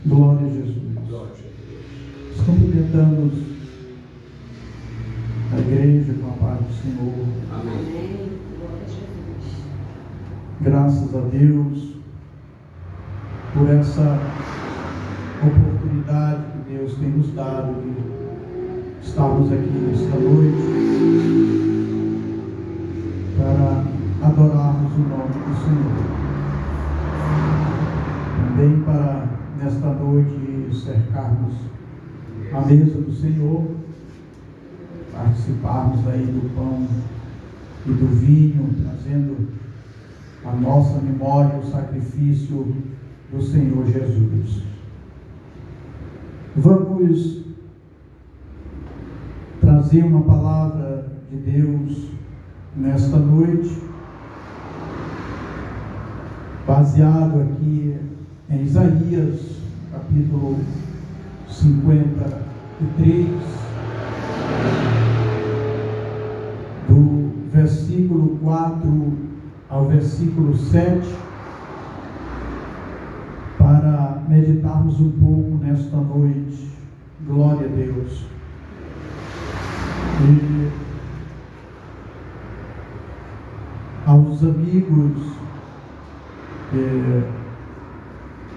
Glória a Jesus. Nós cumprimentamos a igreja com a paz do Senhor. Amém. Glória a Jesus. Graças a Deus por essa oportunidade que Deus tem nos dado de estarmos aqui nesta noite para adorarmos o nome do Senhor. Também para nesta noite cercarmos a mesa do Senhor, participarmos aí do pão e do vinho, trazendo a nossa memória o sacrifício do Senhor Jesus. Vamos trazer uma palavra de Deus nesta noite, baseado aqui em Isaías, capítulo 53, do versículo 4 ao versículo 7, para meditarmos um pouco nesta noite. Glória a Deus. E aos amigos que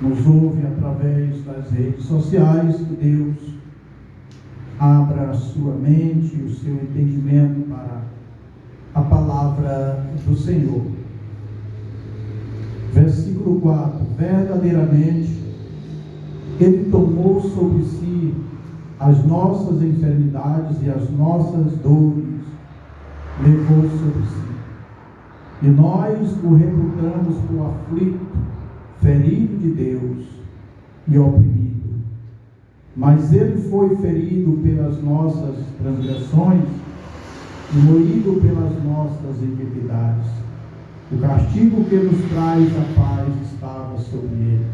nos ouvem através das redes sociais, que Deus abra a sua mente, o seu entendimento para a palavra do Senhor. Versículo 4: verdadeiramente Ele tomou sobre si as nossas enfermidades e as nossas dores levou sobre si. E nós o reputamos por aflito, ferido de Deus e oprimido. Mas Ele foi ferido pelas nossas transgressões e moído pelas nossas iniquidades. O castigo que nos traz a paz estava sobre Ele,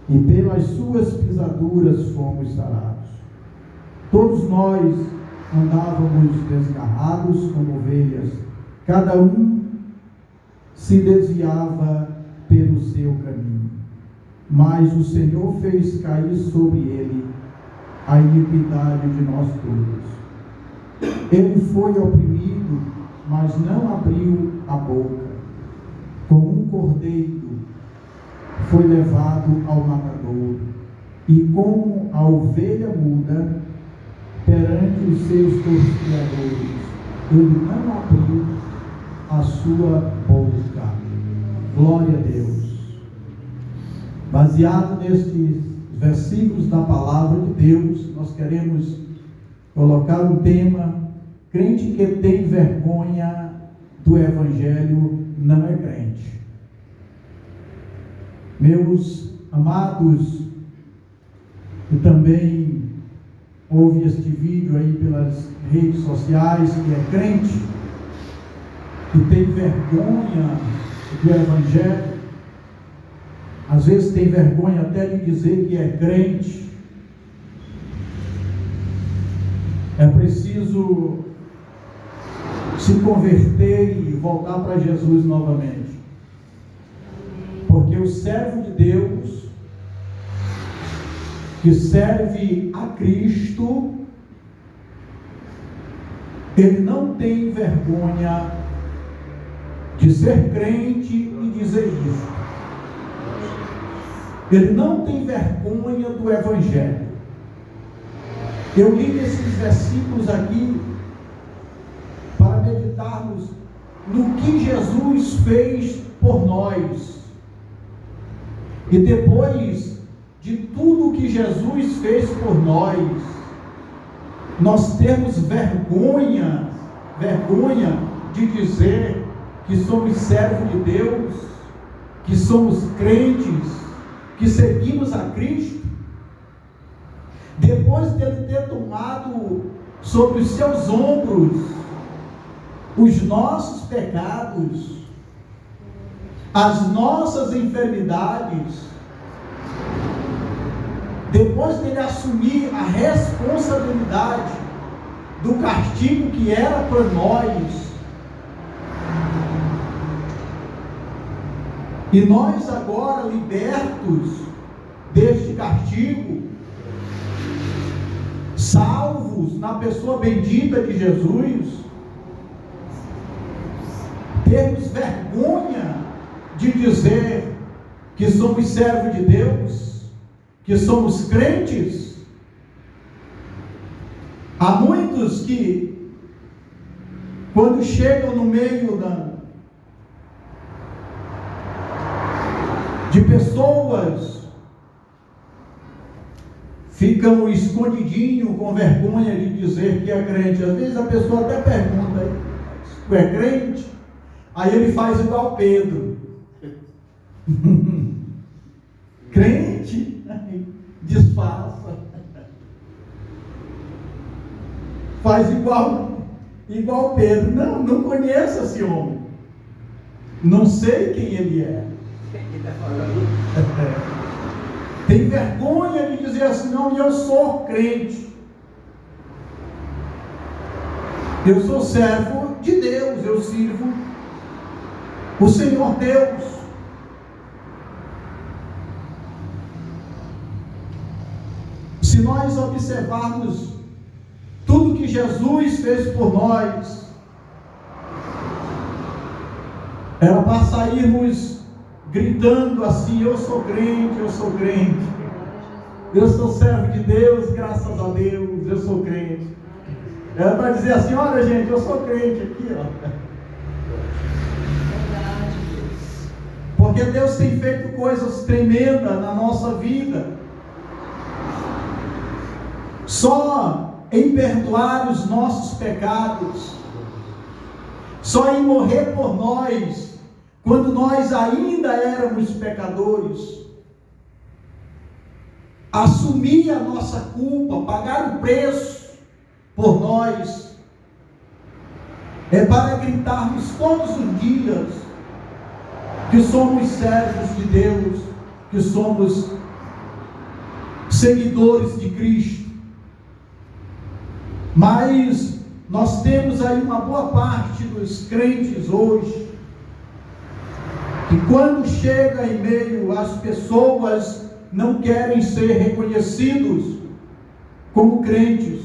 e pelas suas pisaduras fomos sarados. Todos nós andávamos desgarrados como ovelhas, cada um se desviava pelo seu caminho, mas o Senhor fez cair sobre ele a iniquidade de nós todos. Ele foi oprimido, mas não abriu a boca. Como um cordeiro foi levado ao matadouro, e como a ovelha muda perante os seus tosquiadores, ele não abriu a sua boca. Glória a Deus. Baseado nestes versículos da palavra de Deus, nós queremos colocar um tema: crente que tem vergonha do Evangelho não é crente. Meus amados, e também ouve este vídeo aí pelas redes sociais, que é crente, que tem vergonha do Evangelho, às vezes tem vergonha até de dizer que é crente. É preciso se converter e voltar para Jesus novamente, porque o servo de Deus que serve a Cristo, ele não tem vergonha de ser crente e dizer isso. Ele não tem vergonha do Evangelho. Eu li esses versículos aqui para meditarmos no que Jesus fez por nós. E depois de tudo que Jesus fez por nós temos vergonha de dizer que somos servos de Deus, que somos crentes, que seguimos a Cristo. Depois dele ter tomado sobre os seus ombros os nossos pecados, as nossas enfermidades, depois dele assumir a responsabilidade do castigo que era para nós, e nós agora libertos deste castigo, salvos na pessoa bendita de Jesus, termos vergonha de dizer que somos servos de Deus, que somos crentes? Há muitos que, quando chegam no meio de pessoas, ficam escondidinho com vergonha de dizer que é crente. Às vezes a pessoa até pergunta: tu é crente? Aí ele faz igual Pedro. Crente? Disfarça. Faz igual Pedro. Não conheço esse homem. Não sei quem ele é. Tem vergonha de dizer assim: não, eu sou crente. Eu sou servo de Deus, eu sirvo o Senhor Deus. Se nós observarmos tudo que Jesus fez por nós, era para sairmos gritando assim: eu sou crente, eu sou crente, eu sou servo de Deus, graças a Deus, eu sou crente. Era para dizer assim: olha gente, eu sou crente aqui, ó. Porque Deus tem feito coisas tremendas na nossa vida. Só em perdoar os nossos pecados, só em morrer por nós, quando nós ainda éramos pecadores, assumir a nossa culpa, pagar o preço por nós, é para gritarmos todos os dias que somos servos de Deus, que somos seguidores de Cristo. Mas nós temos aí uma boa parte dos crentes hoje, que quando chega em meio às pessoas, não querem ser reconhecidos como crentes.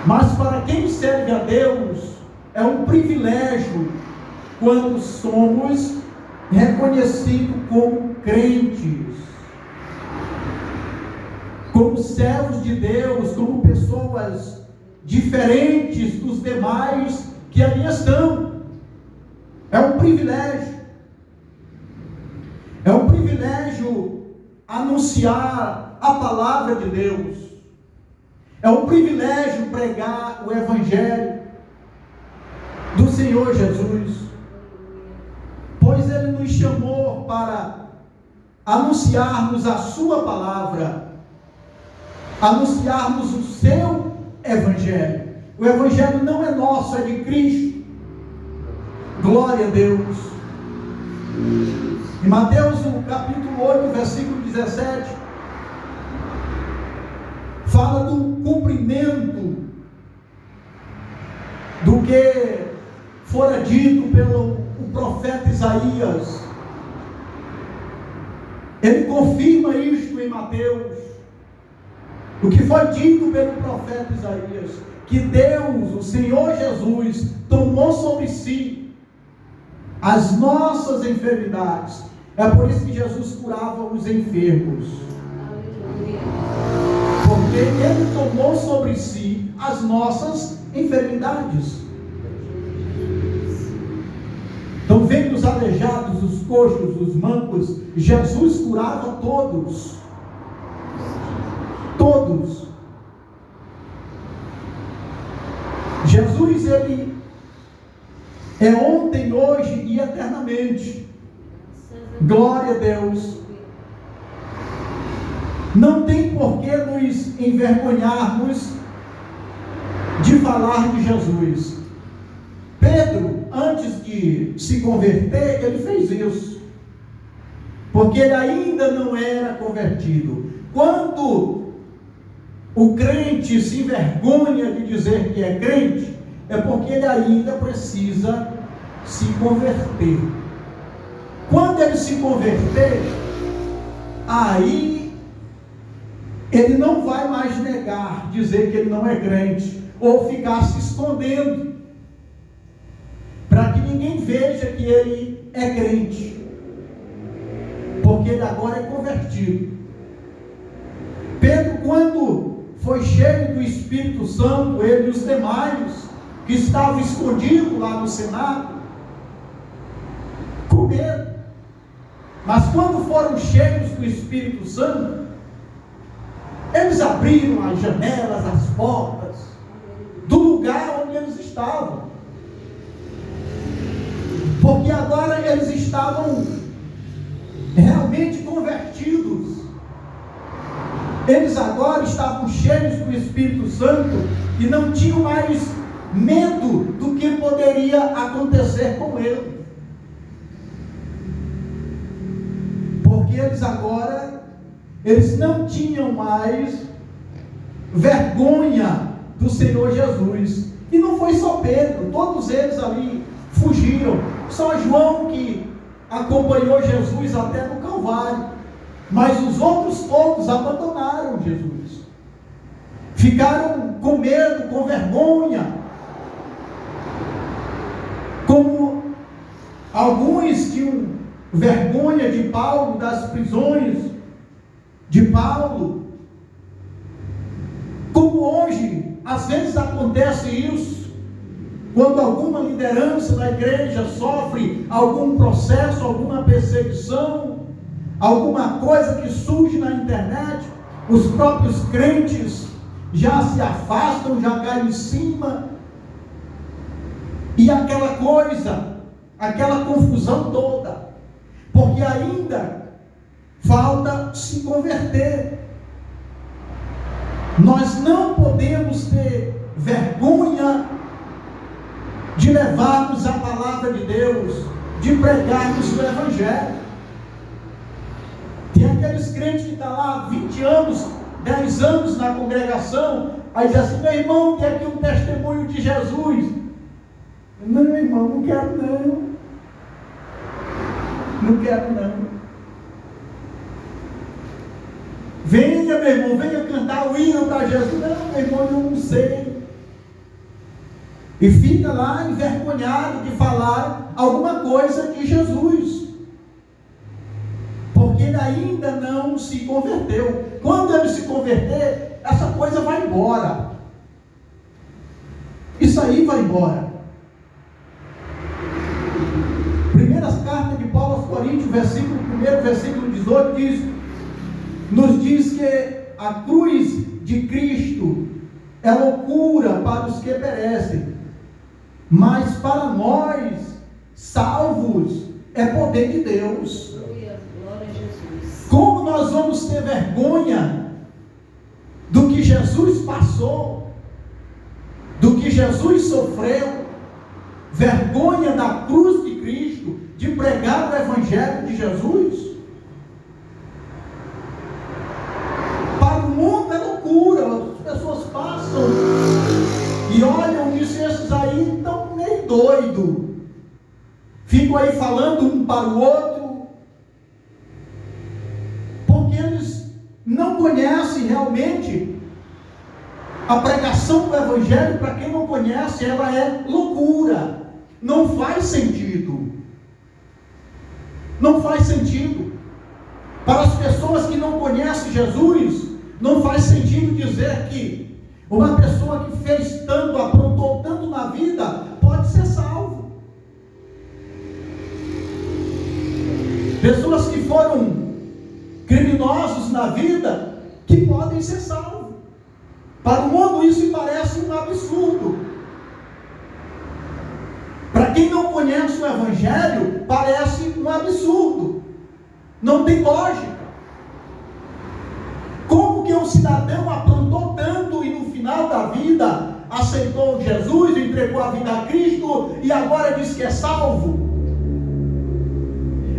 Mas para quem serve a Deus, é um privilégio quando somos reconhecidos como crentes, como servos de Deus, como pessoas diferentes dos demais que ali estão. É um privilégio. É um privilégio anunciar a palavra de Deus. É um privilégio pregar o Evangelho do Senhor Jesus. Pois Ele nos chamou para anunciarmos a sua palavra, anunciarmos o seu Evangelho. O Evangelho não é nosso, é de Cristo. Glória a Deus. Em Mateus, no capítulo 8, versículo 17, fala do cumprimento do que fora dito pelo profeta Isaías. Ele confirma isto em Mateus, o que foi dito pelo profeta Isaías, que Deus, o Senhor Jesus, tomou sobre si as nossas enfermidades. É por isso que Jesus curava os enfermos. Porque Ele tomou sobre si as nossas enfermidades. Então, vendo os aleijados, os coxos, os mancos, Jesus curava todos. Todos. Jesus, Ele é ontem, hoje e eternamente. Glória a Deus. Não tem por que nos envergonharmos de falar de Jesus. Pedro, antes de se converter, ele fez isso, porque ele ainda não era convertido. Quando o crente se envergonha de dizer que é crente, é porque ele ainda precisa se converter. Quando ele se converter, aí ele não vai mais negar, dizer que ele não é crente, ou ficar se escondendo, para que ninguém veja que ele é crente, porque ele agora é convertido. Pedro, quando foi cheio do Espírito Santo, ele e os demais que estavam escondidos lá no cenáculo, com medo, mas quando foram cheios do Espírito Santo, eles abriram as janelas, as portas do lugar onde eles estavam, porque agora eles estavam realmente convertidos. Eles agora estavam cheios do Espírito Santo e não tinham mais medo do que poderia acontecer com ele, porque eles não tinham mais vergonha do Senhor Jesus. E não foi só Pedro, todos eles ali fugiram. Só João que acompanhou Jesus até no Calvário, mas os outros todos abandonaram Jesus, ficaram com medo, com vergonha, como alguns tinham vergonha de Paulo, das prisões de Paulo, como hoje às vezes acontece isso, quando alguma liderança da igreja sofre algum processo, alguma perseguição, alguma coisa que surge na internet, os próprios crentes já se afastam, já caem em cima, e aquela coisa, aquela confusão toda, porque ainda falta se converter. Nós não podemos ter vergonha de levarmos a palavra de Deus, de pregarmos o Evangelho. Tem aqueles crentes que estão lá há 20 anos, 10 anos na congregação, aí diz assim: meu irmão, tem aqui um testemunho de Jesus. Não, meu irmão, não quero não. Não quero não. Venha, meu irmão, venha cantar o hino para Jesus. Não, meu irmão, eu não sei. E fica lá envergonhado de falar alguma coisa de Jesus, porque ele ainda não se converteu. Quando ele se converter, essa coisa vai embora. Isso aí vai embora. Primeiras cartas de Paulo aos Coríntios, versículo 1, versículo 18, nos diz que a cruz de Cristo é loucura para os que perecem, mas para nós, salvos, é poder de Deus. Glória a Jesus. Como nós vamos ter vergonha do que Jesus passou, do que Jesus sofreu, vergonha da cruz de Cristo, de pregar o Evangelho de Jesus? Para o mundo é loucura, as pessoas passam e olham e dizem: esses aí estão meio doidos, ficam aí falando um para o outro, porque eles não conhecem realmente a pregação do Evangelho. Para quem não conhece, ela é loucura, não faz sentido. Não faz sentido. Para as pessoas que não conhecem Jesus, não faz sentido dizer que uma pessoa que fez tanto, aprontou tanto na vida, pode ser salvo. Pessoas que foram criminosos na vida, que podem ser salvos. Para o mundo isso parece um absurdo. Para quem não conhece o Evangelho, parece um absurdo. Não tem lógica. Como que um cidadão aprontou tanto e no final da vida aceitou Jesus, entregou a vida a Cristo e agora diz que é salvo?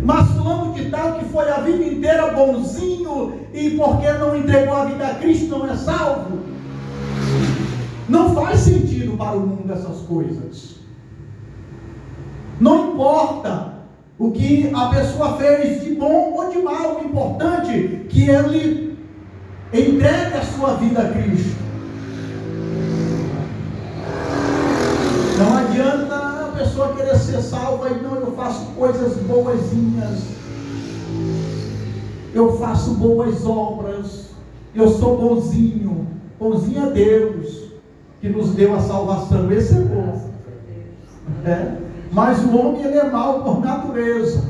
Mas fulano de tal que foi a vida inteira bonzinho e porque não entregou a vida a Cristo não é salvo? Não faz sentido para o mundo essas coisas. Não importa o que a pessoa fez de bom ou de mal. O importante é que ele entregue a sua vida a Cristo. Não adianta a pessoa querer ser salva e não, eu faço coisas boazinhas, eu faço boas obras, eu sou bonzinho. Bonzinho é Deus que nos deu a salvação, esse é bom. Mas o homem, ele é mau por natureza.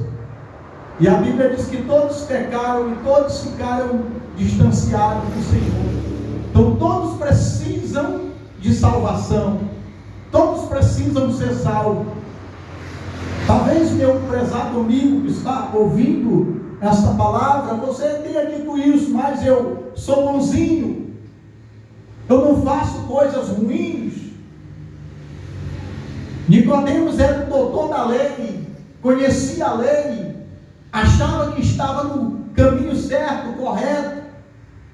E a Bíblia diz que todos pecaram e todos ficaram distanciados do Senhor. Então todos precisam de salvação. Todos precisam ser salvos. Talvez meu prezado amigo que está ouvindo esta palavra, você tenha dito isso, mas eu sou bonzinho. Eu não faço coisas ruins. Nicodemos era o doutor da lei, conhecia a lei, achava que estava no caminho certo, correto.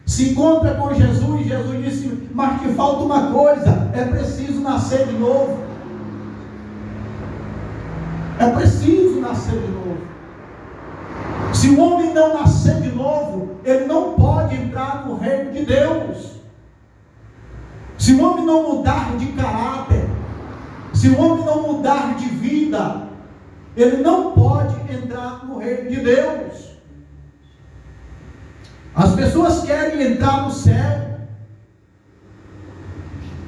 Se encontra com Jesus, Jesus disse: mas te falta uma coisa, é preciso nascer de novo. É preciso nascer de novo. Se o homem não nascer de novo, ele não pode entrar no reino de Deus. Se o homem não mudar de caráter, se o homem não mudar de vida, ele não pode entrar no reino de Deus. As pessoas querem entrar no céu,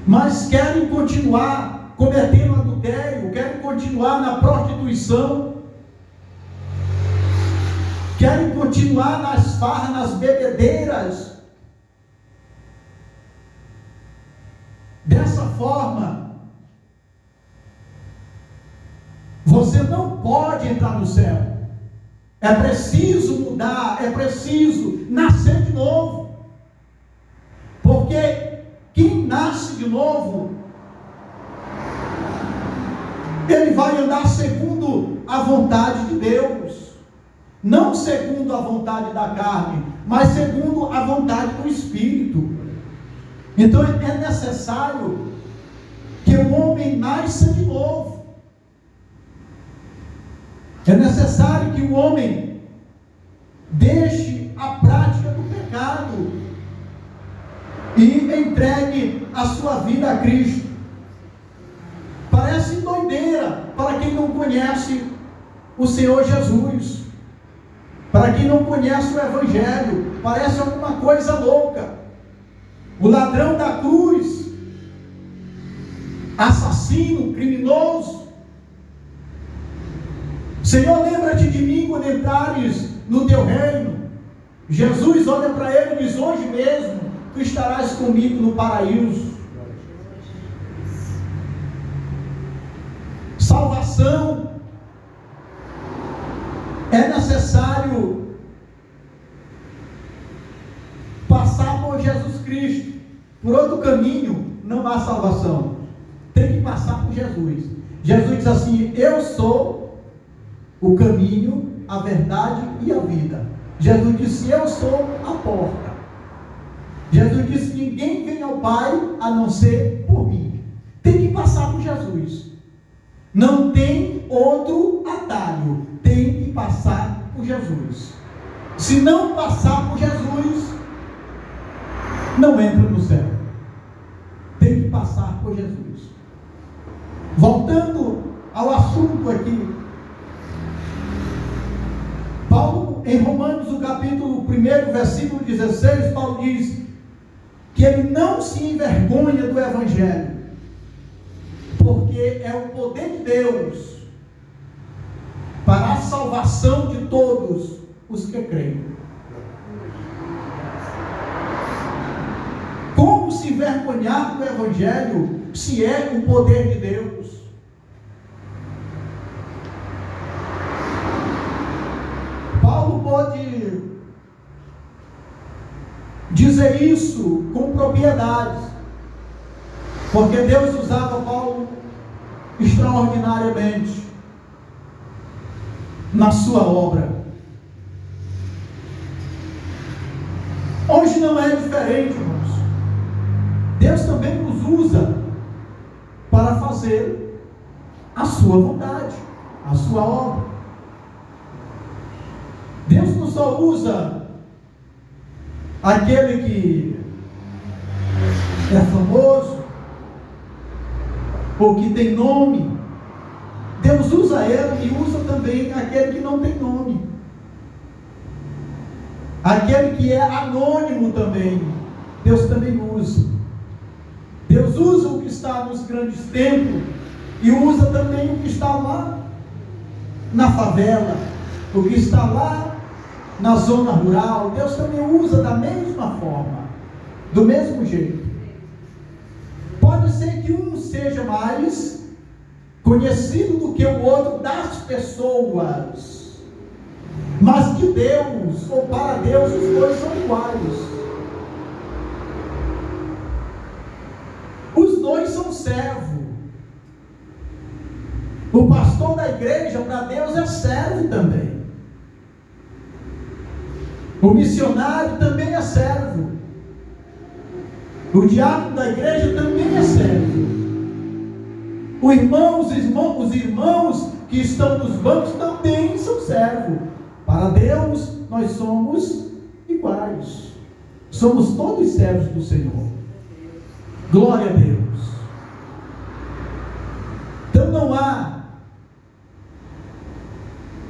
mas querem continuar cometendo adultério, querem continuar na prostituição, querem continuar nas farras, nas bebedeiras. Dessa forma, você não pode entrar no céu. É preciso mudar, é preciso nascer de novo. Porque quem nasce de novo, ele vai andar segundo a vontade de Deus. Não segundo a vontade da carne, mas segundo a vontade do Espírito. Então é necessário que o homem nasça de novo. É necessário que o homem deixe a prática do pecado e entregue a sua vida a Cristo. Parece doideira para quem não conhece o Senhor Jesus, para quem não conhece o Evangelho, parece alguma coisa louca. O ladrão da cruz, assassino, criminoso, Senhor, lembra-te de mim quando entrares no teu reino. Jesus olha para ele e diz: hoje mesmo tu estarás comigo no paraíso. Salvação é necessário passar por Jesus Cristo. Por outro caminho não há salvação. Tem que passar por Jesus. Jesus diz assim: eu sou o caminho, a verdade e a vida. Jesus disse: eu sou a porta. Jesus disse: ninguém vem ao Pai a não ser por mim. Tem que passar por Jesus. Não tem outro atalho. Tem que passar por Jesus. Se não passar por Jesus, não entra no céu. Tem que passar por Jesus. Voltando ao assunto aqui, Paulo, em Romanos, o capítulo 1, versículo 16, Paulo diz que ele não se envergonha do Evangelho, porque é o poder de Deus para a salvação de todos os que creem. Como se envergonhar do Evangelho se é o poder de Deus? Paulo pode dizer isso com propriedade, porque Deus usava Paulo extraordinariamente na sua obra. Hoje não é diferente, irmãos. Deus também nos usa para fazer a sua vontade, a sua obra. só usa aquele que é famoso, ou que tem nome. Deus usa ele e usa também aquele que não tem nome. Aquele que é anônimo também, Deus também usa. Deus usa o que está nos grandes templos e usa também o que está lá na favela, o que está lá na zona rural. Deus também usa da mesma forma, do mesmo jeito. Pode ser que um seja mais conhecido do que o outro das pessoas, mas de Deus, ou para Deus, os dois são iguais. Os dois são servos. O pastor da igreja, para Deus, é servo também. O missionário também é servo. O diácono da igreja também é servo. Os irmãos que estão nos bancos também são servos. Para Deus, nós somos iguais. Somos todos servos do Senhor. Glória a Deus. Então não há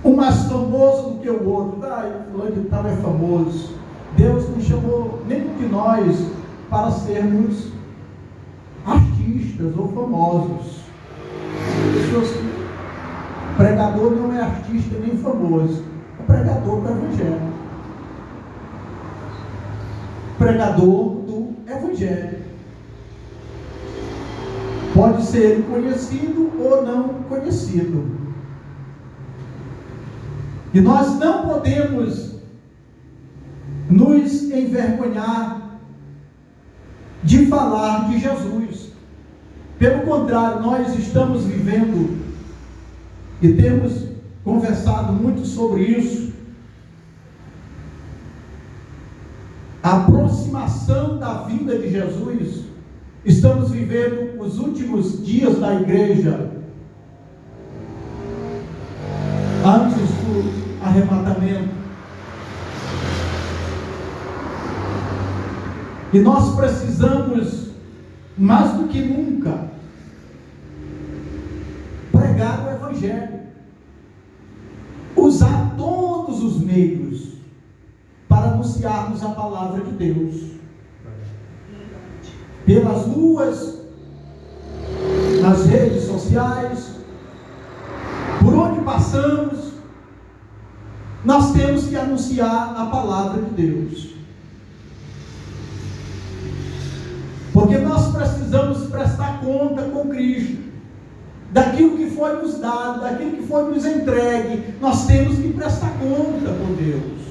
um mais famoso do que o outro. O fulano de tal é famoso. Deus não chamou nenhum de nós para sermos artistas ou famosos. Pregador não é artista nem famoso, é pregador do Evangelho. Pregador do Evangelho. Pode ser conhecido ou não conhecido. E nós não podemos nos envergonhar de falar de Jesus. Pelo contrário, nós estamos vivendo e temos conversado muito sobre isso. A aproximação da vinda de Jesus. Estamos vivendo os últimos dias da igreja antes do arrebatamento. E nós precisamos, mais do que nunca, pregar o Evangelho, usar todos os meios para anunciarmos a palavra de Deus, pelas ruas, nas redes sociais, por onde passamos, nós temos que anunciar a palavra de Deus. Porque nós precisamos prestar conta com Cristo, daquilo que foi nos dado, daquilo que foi nos entregue. Nós temos que prestar conta com Deus.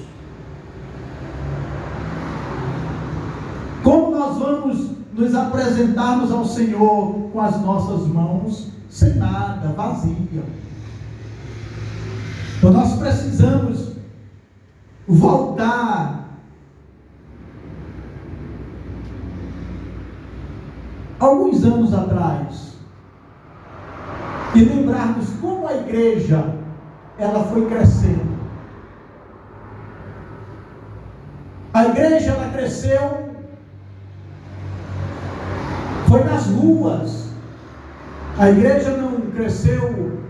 Como nós vamos nos apresentarmos ao Senhor com as nossas mãos sem nada, vazia? Então nós precisamos voltar alguns anos atrás e lembrarmos como a igreja ela foi crescendo. A igreja ela cresceu, foi nas ruas. A igreja não cresceu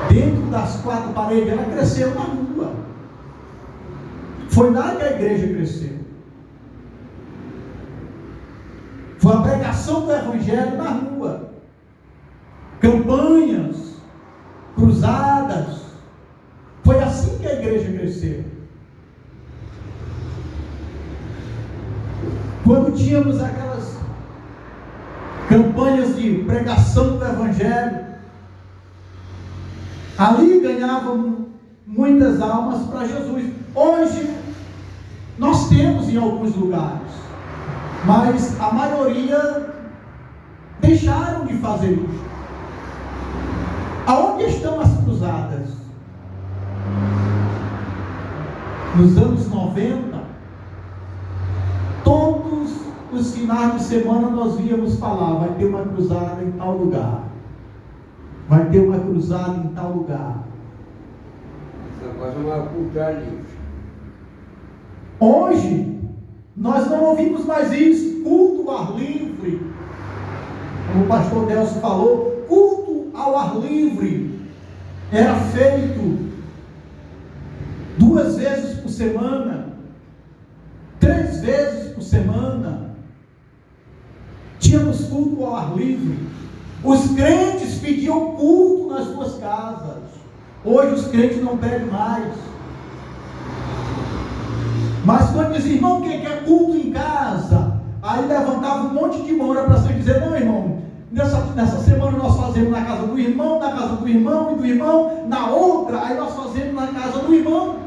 dentro das quatro paredes, ela cresceu na rua. Foi lá que a igreja cresceu. Foi a pregação do Evangelho na rua. Campanhas, cruzadas. Foi assim que a igreja cresceu. Quando tínhamos aquelas campanhas de pregação do Evangelho, ali ganhavam muitas almas para Jesus. Hoje, nós temos em alguns lugares, mas a maioria deixaram de fazer isso. Aonde estão as cruzadas? Nos anos 90, todos os finais de semana nós víamos falar: vai ter uma cruzada em tal lugar, vai ter uma cruzada em tal lugar. Agora chamava culto ao livre. Hoje, nós não ouvimos mais isso, culto ao ar livre. Como o pastor Delcio falou, culto ao ar livre era feito 2 vezes por semana, 3 vezes por semana. Tínhamos culto ao ar livre. Os crentes pediam culto nas suas casas. Hoje os crentes não pedem mais. Mas quando dizia, irmão, quem quer culto em casa? Aí levantava um monte de mão, era para você dizer, não, irmão, nessa semana nós fazemos na casa do irmão, na casa do irmão e do irmão, na outra, aí nós fazemos na casa do irmão.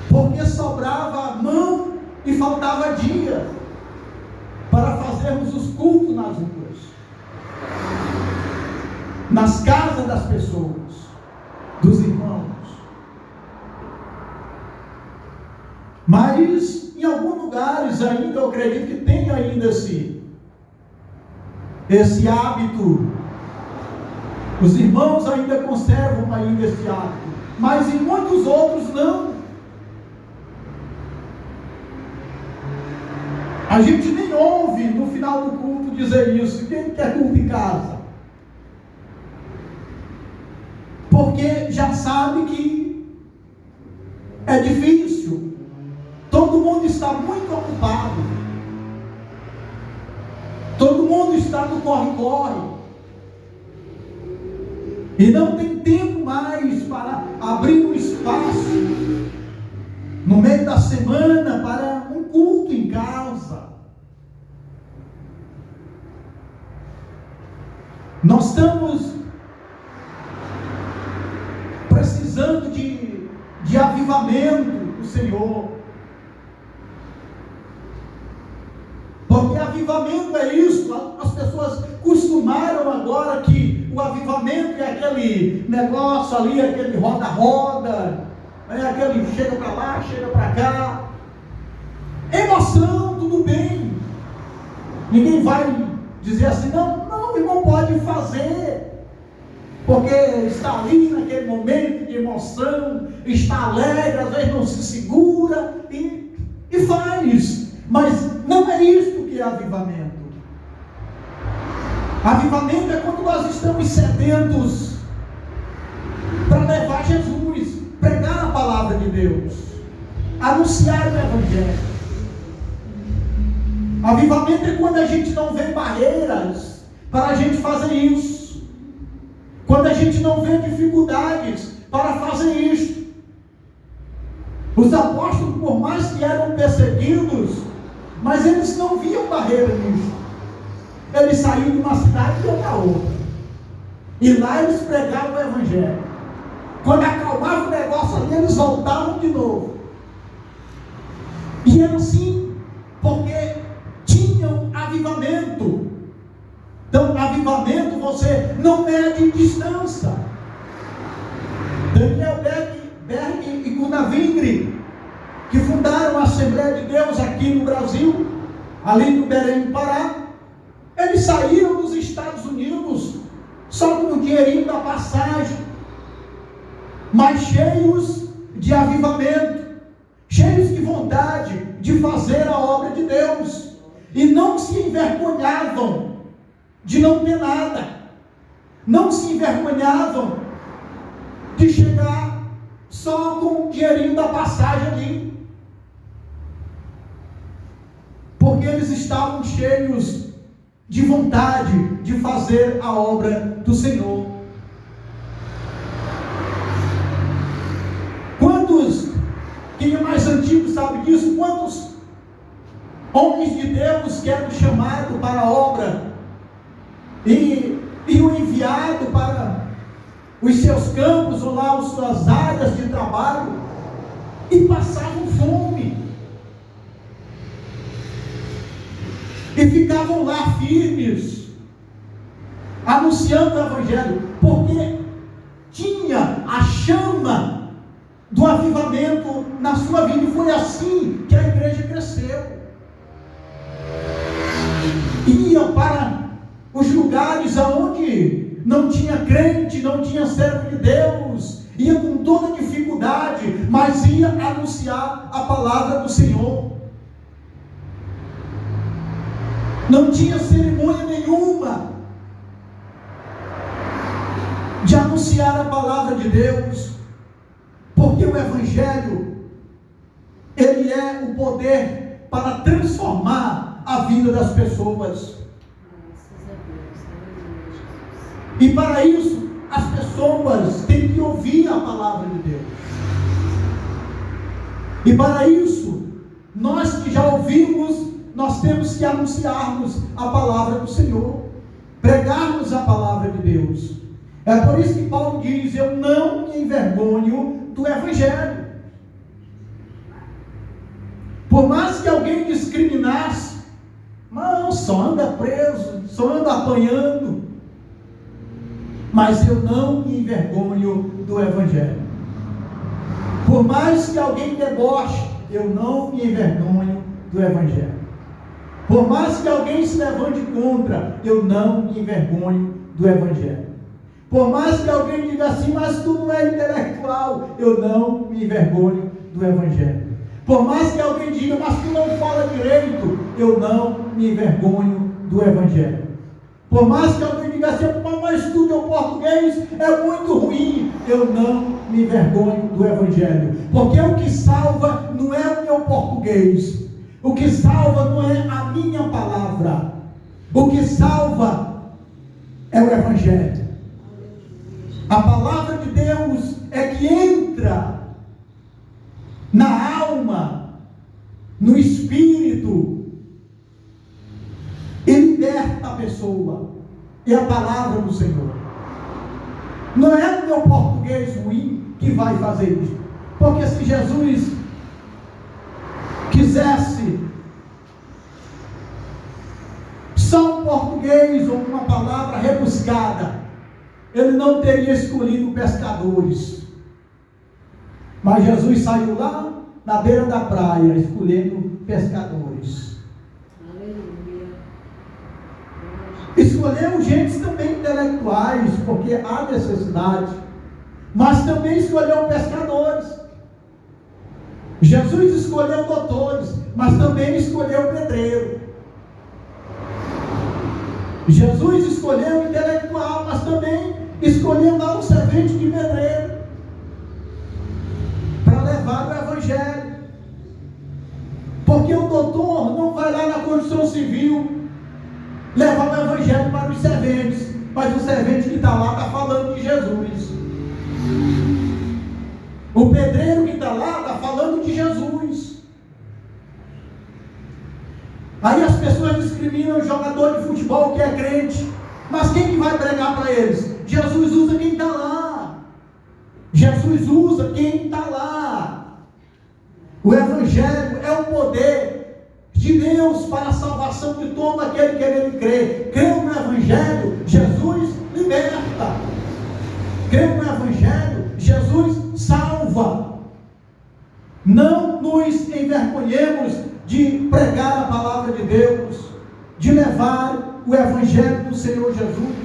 Porque sobrava mão e faltava dia para fazermos os cultos nas ruas, nas casas das pessoas, dos irmãos. Mas em alguns lugares ainda, eu acredito que tem ainda esse hábito. Os irmãos ainda conservam ainda esse hábito, mas em muitos outros não. A gente nem ouve no final do culto dizer isso. Quem quer culto em casa? Porque já sabe que é difícil. Todo mundo está muito ocupado. Todo mundo está no corre-corre. E não tem tempo mais para abrir um espaço no meio da semana para um culto em casa. Nós estamos precisando de avivamento do Senhor. Porque avivamento é isso. As pessoas costumaram agora que o avivamento é aquele negócio ali, aquele roda-roda, aquele chega para lá, chega para cá. Emoção, tudo bem. Ninguém vai dizer assim, não, o irmão pode fazer, porque está ali naquele momento de emoção, está alegre, às vezes não se segura e faz. Mas não é isto que é avivamento. Avivamento é quando nós estamos sedentos para levar Jesus, pregar a palavra de Deus, anunciar o Evangelho. Avivamento é quando a gente não vê barreiras para a gente fazer isso, quando a gente não vê dificuldades para fazer isso. Os apóstolos, por mais que eram perseguidos, mas eles não viam barreira nisso. Eles saíam de uma cidade e iam para outra, e lá eles pregavam o Evangelho. Quando acalmava o negócio ali, eles voltavam de novo. E era assim, porque tinham avivamento. Então, avivamento você não mede distância. Daniel Berg e Gunnar Wingre, que fundaram a Assembleia de Deus aqui no Brasil, ali no Belém do Pará, eles saíram dos Estados Unidos só com o dinheirinho da passagem, mas cheios de avivamento, cheios de vontade de fazer a obra de Deus, e não se envergonhavam de não ter nada, não se envergonhavam de chegar só com o dinheirinho da passagem ali, porque eles estavam cheios de vontade de fazer a obra do Senhor. Quem é mais antigo sabe disso? Quantos homens de Deus que eram chamados para a obra e o enviado para os seus campos ou lá as suas áreas de trabalho e passavam fome e ficavam lá firmes anunciando o Evangelho, porque tinha a chama do avivamento na sua vida, e foi assim que a igreja cresceu. Iam para os lugares aonde não tinha crente, não tinha servo de Deus, ia com toda dificuldade, mas ia anunciar a palavra do Senhor. Não tinha cerimônia nenhuma de anunciar a palavra de Deus, porque o Evangelho, ele é o poder para transformar a vida das pessoas. E para isso, as pessoas têm que ouvir a palavra de Deus. E para isso, nós que já ouvimos, nós temos que anunciarmos a palavra do Senhor, pregarmos a palavra de Deus. É por isso que Paulo diz: eu não me envergonho do Evangelho. Por mais que alguém discriminasse, não, só anda preso, só anda apanhando, mas eu não me envergonho do Evangelho. Por mais que alguém deboche, eu não me envergonho do Evangelho. Por mais que alguém se levante contra, eu não me envergonho do Evangelho. Por mais que alguém diga assim: mas tu não é intelectual, eu não me envergonho do Evangelho. Por mais que alguém diga: mas tu não fala direito, eu não me envergonho do Evangelho. Por mais que alguém diga assim: mas tu teu português é muito ruim, eu não me envergonho do Evangelho. Porque o que salva não é o meu português, o que salva não é a minha palavra, o que salva é o Evangelho. A palavra de Deus é que entra na alma, no espírito, e liberta a pessoa. É a palavra do Senhor. Não é o meu português ruim que vai fazer isso. Porque se Jesus quisesse só um português ou uma palavra rebuscada, ele não teria escolhido pescadores. Mas Jesus saiu lá na beira da praia, escolhendo pescadores. Aleluia. Escolheu gente também intelectuais, porque há necessidade. Mas também escolheu pescadores. Jesus escolheu doutores, mas também escolheu pedreiro. Jesus escolheu intelectual, mas também escolheu lá um servente de pedreiro para levar o Evangelho. Porque o doutor não vai lá na construção civil levar o Evangelho para os serventes, mas o servente que está lá está falando de Jesus. O pedreiro que está lá está falando de Jesus. Aí as pessoas discriminam o jogador de futebol que é crente, mas quem que vai pregar para eles? Jesus usa quem está lá. Jesus usa quem está lá. O Evangelho é o poder de Deus para a salvação de todo aquele que nele crê. Creu no Evangelho, Jesus liberta. Creu no Evangelho, Jesus salva. Não nos envergonhemos de pregar a palavra de Deus, de levar o Evangelho do Senhor Jesus.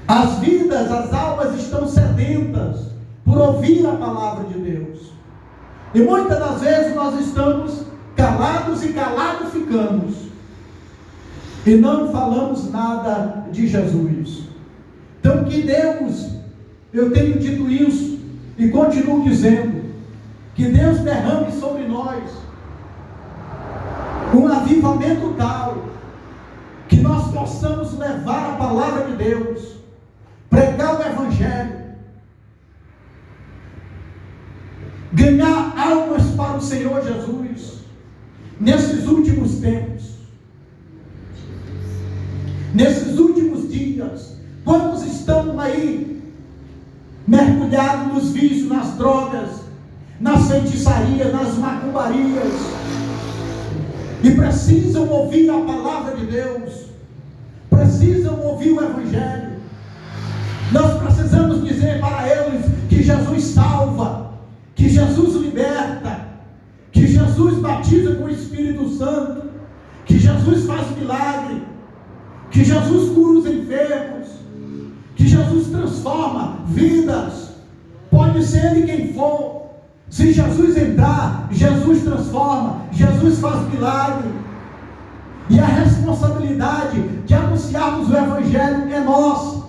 As vidas, as almas estão sedentas por ouvir a palavra de Deus. E muitas das vezes nós estamos calados e calados ficamos. E não falamos nada de Jesus. Então que Deus, eu tenho dito isso e continuo dizendo, que Deus derrame sobre nós um avivamento tal, que nós possamos levar a palavra de Deus, pregar o Evangelho, ganhar almas para o Senhor Jesus, nesses últimos tempos, nesses últimos dias. Quantos estão aí mergulhados nos vícios, nas drogas, nas feitiçarias, nas macumbarias, e precisam ouvir a palavra de Deus, precisam ouvir o Evangelho. Nós precisamos dizer para eles que Jesus salva, que Jesus liberta, que Jesus batiza com o Espírito Santo, que Jesus faz milagre, que Jesus cura os enfermos, que Jesus transforma vidas. Pode ser ele quem for. Se Jesus entrar, Jesus transforma, Jesus faz milagre. E a responsabilidade de anunciarmos o Evangelho é nossa.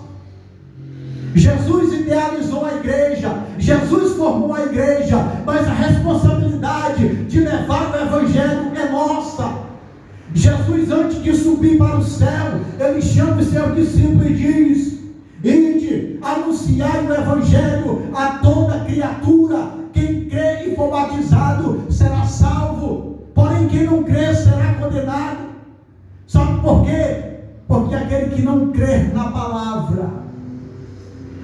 Jesus idealizou a igreja, Jesus formou a igreja, mas a responsabilidade de levar o Evangelho é nossa. Jesus, antes de subir para o céu, ele chama os seus discípulos e diz: ide, anunciai o Evangelho a toda criatura. Quem crê e for batizado será salvo, porém quem não crê será condenado. Sabe por quê? Porque aquele que não crê na palavra,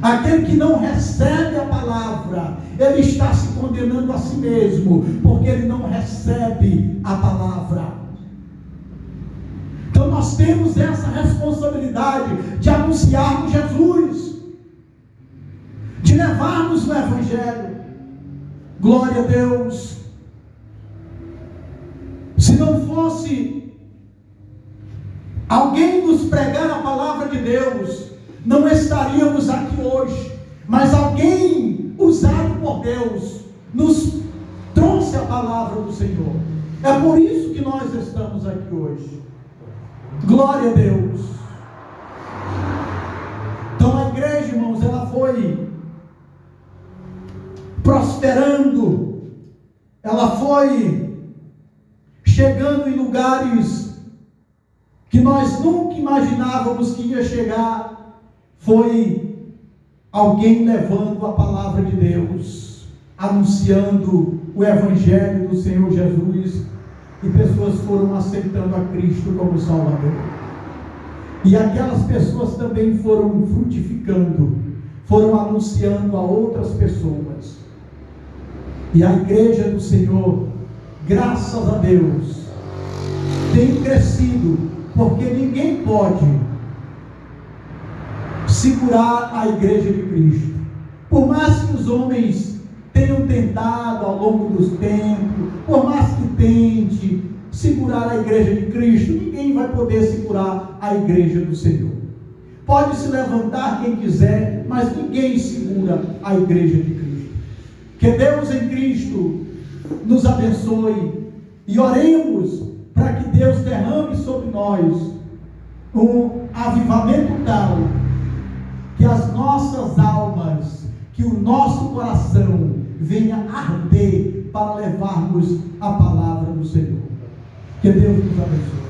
aquele que não recebe a palavra, ele está se condenando a si mesmo, porque ele não recebe a palavra. Então nós temos essa responsabilidade de anunciarmos Jesus, de levarmos o Evangelho. Glória a Deus. Se não fosse alguém nos pregar a palavra de Deus, não estaríamos aqui hoje. Mas alguém usado por Deus nos trouxe a palavra do Senhor. É por isso que nós estamos aqui hoje. Glória a Deus. Então a igreja, irmãos, ela foi prosperando, ela foi chegando em lugares que nós nunca imaginávamos que ia chegar. Foi alguém levando a palavra de Deus, anunciando o Evangelho do Senhor Jesus, e pessoas foram aceitando a Cristo como Salvador. E aquelas pessoas também foram frutificando, foram anunciando a outras pessoas. E a igreja do Senhor, graças a Deus, tem crescido, porque ninguém pode segurar a igreja de Cristo. Por mais que os homens tenham tentado ao longo dos tempos, por mais que tente segurar a igreja de Cristo, ninguém vai poder segurar a igreja do Senhor. Pode se levantar quem quiser, mas ninguém segura a igreja de Cristo. Que Deus em Cristo nos abençoe, e oremos para que Deus derrame sobre nós um avivamento tal, que as nossas almas, que o nosso coração venha arder para levarmos a palavra do Senhor. Que Deus nos abençoe.